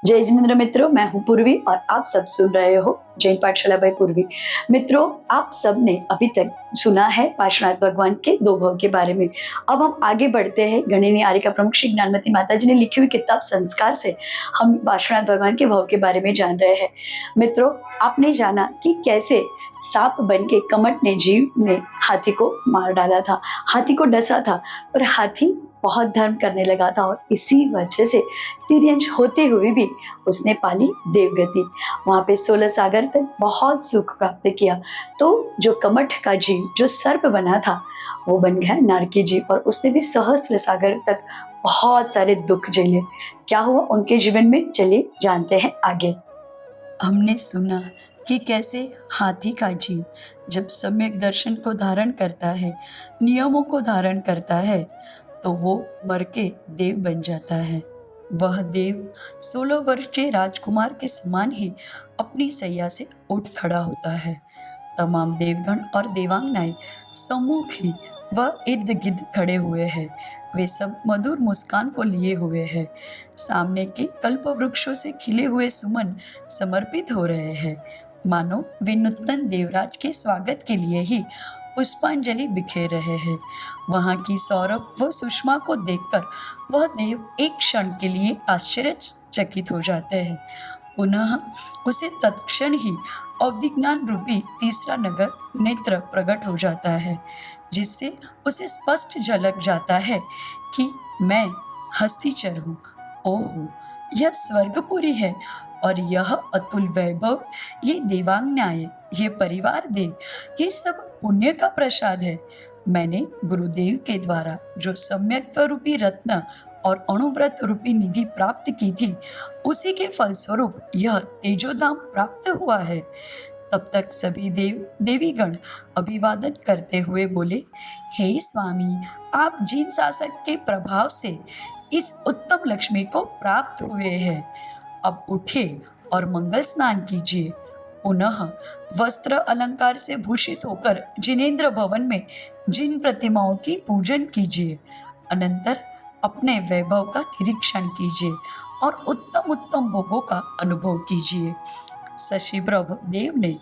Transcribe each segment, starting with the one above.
जय जिनेन्द्र मित्रों, मैं हूं पूर्वी और आप सब सुन रहे हो जैन पाठशाला बाय पूर्वी। मित्रों, आप सब ने अभी तक सुना है पार्श्वनाथ भगवान के दो भाव के बारे में। अब हम आगे बढ़ते हैं। गणिनी आर्यिका प्रमुख श्री ज्ञानमती माता जी ने लिखी हुई किताब संस्कार से हम पार्श्वनाथ भगवान के भाव के बारे में जान रहे हैं। मित्रों, आपने जाना कि कैसे सांप बन के कमट ने जीव ने हाथी को मार डाला था, हाथी को डसा था, पर हाथी बहुत धर्म करने लगा था और इसी वजह से तिर्यंश होते हुए भी उसने पाली देवगति। वहां पे 16 सागर तक बहुत सुख प्राप्त किया। तो जो कमठ का जीव जो सर्प बना था वो बन गया नारकी जीव और उसने भी सहस्त्र सागर तक बहुत सारे दुख झेले। क्या हुआ उनके जीवन में, चलिए जानते हैं आगे। हमने सुना कि कैसे हाथी का जीव जब सम्यक दर्शन को धारण करता है, नियमों को धारण करता है, तो वो मर के देव बन जाता है। वह देव 16 वर्ष के राजकुमार के समान ही अपनी सैया से उठ खड़ा होता है। तमाम देवगण और देवांगनाएं सम्मुख ही वह इर्द गिर्द खड़े हुए हैं। वे सब मधुर मुस्कान को लिए हुए हैं। सामने के कल्प वृक्षों से खिले हुए सुमन समर्पित हो रहे हैं, मानो वे नूतन देवराज के स्वागत के लिए ही पुष्पांजलि बिखेर रहे हैं। वहां की सौरभ व सुषमा को देखकर वह देव एक क्षण के लिए आश्चर्यचकित हो जाते हैं। पुनः उसे तत्क्षण ही अवधिज्ञान रूपी तीसरा नगर नेत्र प्रकट हो जाता है, जिससे उसे स्पष्ट झलक जाता है कि मैं हस्तीचर हूँ। ओहो, यह स्वर्गपुरी है और यह अतुल वैभव, ये देवांगनाएं, ये परिवार देव, ये सब पुण्य का प्रसाद है। मैंने गुरुदेव के द्वारा जो सम्यक्त्व रूपी रत्न और अणुव्रत रूपी निधि प्राप्त की थी, उसी के फलस्वरूप यह तेजोधाम प्राप्त हुआ है। तब तक सभी देव देवीगण अभिवादन करते हुए बोले, हे स्वामी, आप जिन शासक के प्रभाव से इस उत्तम लक्ष्मी को प्राप्त हुए हैं, अब उठे और मंगल स्नान कीजिए। पुनः वस्त्र अलंकार से भूषित होकर जिनेन्द्र भवन में जिन प्रतिमाओं की पूजन कीजिए। अनंतर अपने वैभव का निरीक्षण कीजिए और उत्तम उत्तम भोगों का अनुभव कीजिए। शशिप्रभ देव ने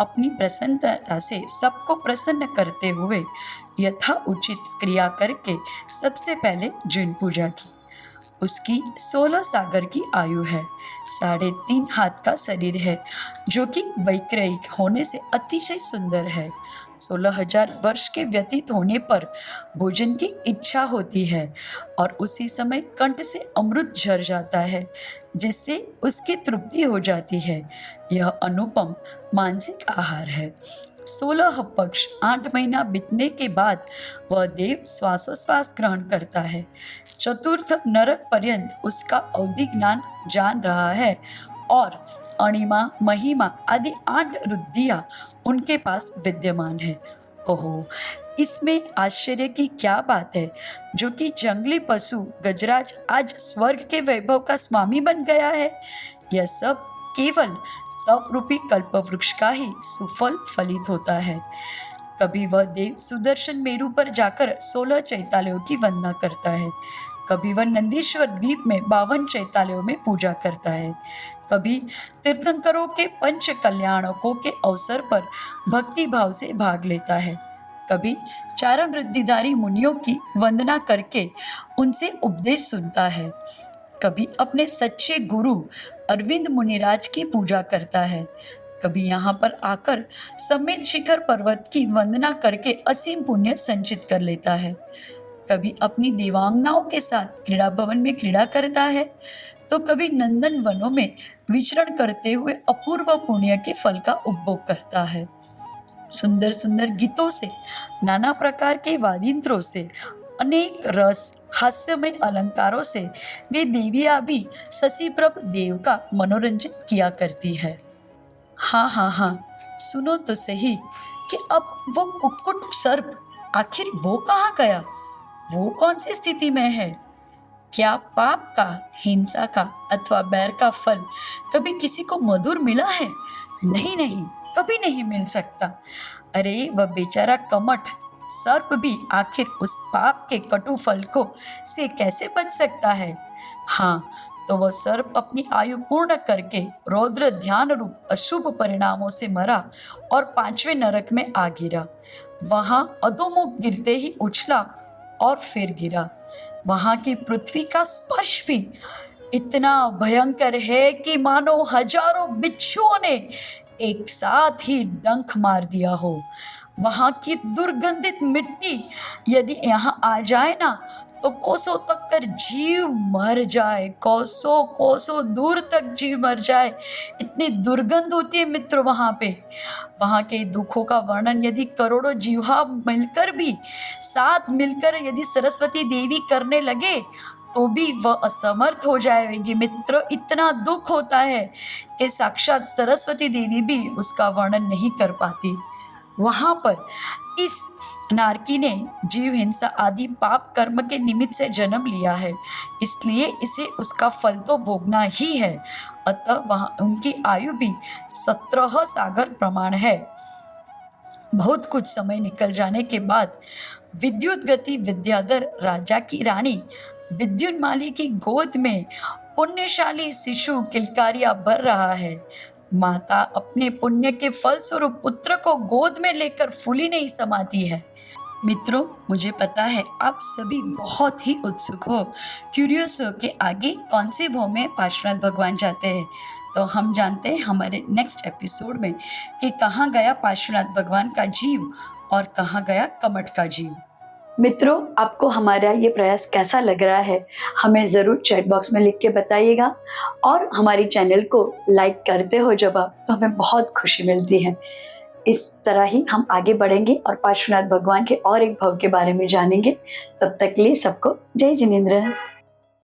अपनी प्रसन्नता से सबको प्रसन्न करते हुए यथा उचित क्रिया करके सबसे पहले जिन पूजा की। उसकी 16 सागर की आयु है, 3.5 हाथ का शरीर है, जो कि वैक्रयिक होने से अतिशय सुंदर है। 16,000 वर्ष के व्यतीत होने पर भोजन की इच्छा होती है और उसी समय कंठ से अमृत झर जाता है, जिससे उसकी तृप्ति हो जाती है। यह अनुपम मानसिक आहार है। 16 पक्ष 8 महीना बीतने के बाद वह देव श्वासोश्वास ग्रहण करता है। चतुर्थ नरक पर्यंत उसका अवधि ज्ञान जान रहा है और अणिमा, महिमा आदि 8 रुद्धियां उनके पास विद्यमान है। ओहो, इसमें आश्चर्य की क्या बात है, जो कि जंगली पशु गजराज आज स्वर्ग के वैभव का स्वामी बन गया है। यह सब केवल तप रूपी कल्प वृक्ष का ही सुफल फलित होता है। कभी वह देव सुदर्शन मेरु पर जाकर 16 चैतालयों की वंदना करता है, कभी वह नंदीश्वर द्वीप में 52 चैतालयों में पूजा करता है, कभी तीर्थंकरों के पंच कल्याणकों के अवसर पर भक्ति भाव से भाग लेता है, कभी चारण रिद्धिधारी मुनियों की वंदना करके उनसे उपदेश सुनता है, कभी अपने सच्चे गुरु अरविंद मुनिराज की पूजा करता है, कभी यहाँ पर आकर समेत शिखर पर्वत की वंदना करके असीम पुण्य संचित कर लेता है, कभी अपनी देवांगनाओं के साथ क्रीड़ा भवन में क्रीड़ा करता है, तो कभी नंदन वनों में विचरण करते हुए अपूर्व पुण्य के फल का उपभोग करता है। सुंदर सुंदर गीतों से, नाना प्रकार के वाद्यंत्रों से, अनेक रस हास्यमय अलंकारों से वे देवियां भी शशिप्रभ देव का मनोरंजन किया करती है। हाँ हाँ हाँ, सुनो तो सही कि अब वो कुक्कुट सर्प आखिर वो कहाँ गया? वो कौन सी स्थिति में है? क्या पाप का, हिंसा का अथवा बैर का फल कभी किसी को मधुर मिला है? नहीं नहीं, कभी नहीं मिल सकता। अरे वह बेचारा कमठ सर्प भी आखिर उस पाप के कटु फल को से कैसे बच सकता है? हाँ, तो वह सर्प अपनी आयु पूर्ण करके रौद्र ध्यान रूप अशुभ परिणामों से मरा और 5वें नरक में आ गिरा। वहां अधोमुख गिरते ही उछला और फिर गिरा। वहां की पृथ्वी का स्पर्श भी इतना भयंकर है कि मानो हजारों बिच्छुओं ने एक साथ ही डंक मार दिया हो। वहां की दुर्गंधित मिट्टी यदि यहाँ आ जाए ना तो कोसों तक कर जीव मर जाए, कोसों कोसों दूर तक जीव मर जाए, इतनी दुर्गंध होती है मित्र वहां पे। वहां के दुखों का वर्णन यदि करोड़ों जीवा मिलकर भी साथ मिलकर यदि सरस्वती देवी करने लगे तो भी वह असमर्थ हो जाएगी मित्र। इतना दुख होता है कि साक्षात सरस्वती देवी भी उसका वर्णन नहीं कर पाती। वहां पर इस नारकी ने जीव हिंसा आदि पाप कर्म के निमित्त से जन्म लिया है, इसलिए इसे उसका फल तो भोगना ही है। अतः वहां उनकी आयु भी 17 सागर प्रमाण है। बहुत कुछ समय निकल जाने के बाद विद्युत गति विद्याधर राजा की रानी विद्युन्माली की गोद में पुण्यशाली शिशु किलकारियां भर रहा है। माता अपने पुण्य के फल स्वरूप पुत्र को गोद में लेकर फूली नहीं समाती है। मित्रों, मुझे पता है आप सभी बहुत ही उत्सुक हो, क्यूरियस हो कि आगे कौन से भाव में पार्श्वनाथ भगवान जाते हैं। तो हम जानते हैं हमारे नेक्स्ट एपिसोड में कि कहाँ गया पार्श्वनाथ भगवान का जीव और कहाँ गया कमठ का जीव। मित्रों, आपको हमारा ये प्रयास कैसा लग रहा है हमें ज़रूर चैट बॉक्स में लिख के बताइएगा, और हमारी चैनल को लाइक करते हो जब आप, तो हमें बहुत खुशी मिलती है। इस तरह ही हम आगे बढ़ेंगे और पार्श्वनाथ भगवान के और एक भाव के बारे में जानेंगे। तब तक के लिए सबको जय जिनेंद्र।